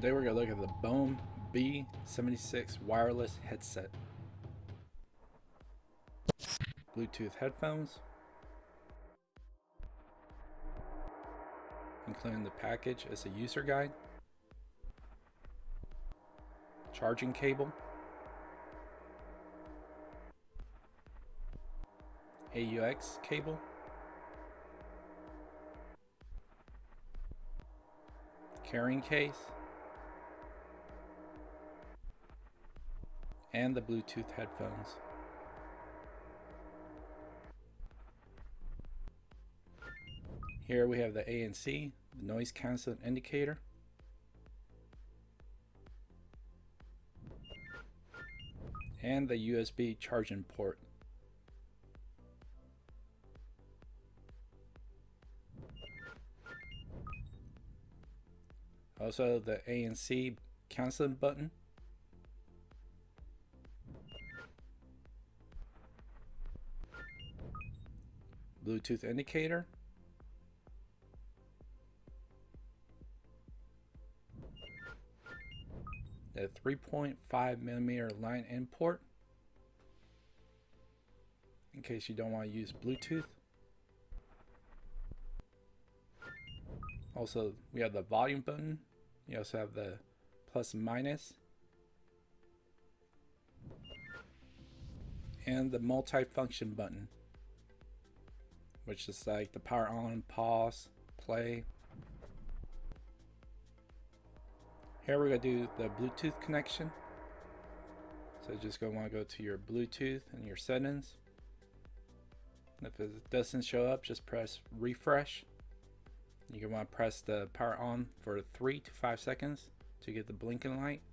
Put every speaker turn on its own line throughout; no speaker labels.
Today we're going to look at the BOHM B76 wireless headset. Bluetooth headphones, including the package as a user guide, charging cable, AUX cable, carrying case, and the Bluetooth headphones. Here we have the ANC, the noise canceling indicator, and the USB charging port. Also the ANC canceling button, Bluetooth indicator, the 3.5mm line in port in case you don't want to use Bluetooth. Also, we have the volume button. You also have the plus and minus, and the multi-function button, which is like the power on, pause, play. Here we're going to do the Bluetooth connection. So just going to want to go to your Bluetooth and your settings. If it doesn't show up, just press refresh. You're going to want to press the power on for 3 to 5 seconds to get the blinking light,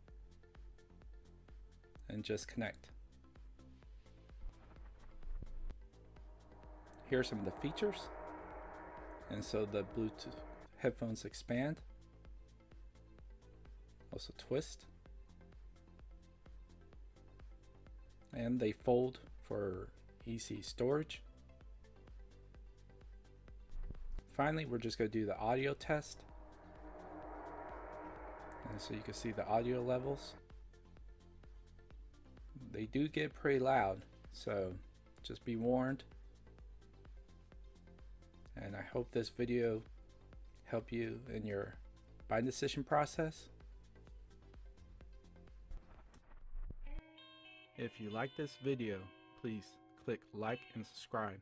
and just connect. Here are some of the features. And so the Bluetooth headphones expand, also twist, and they fold for easy storage. Finally, we're just going to do the audio test. And so you can see the audio levels. They do get pretty loud, so just be warned. And I hope this video helped you in your buying decision process. If you like this video, please click like and subscribe.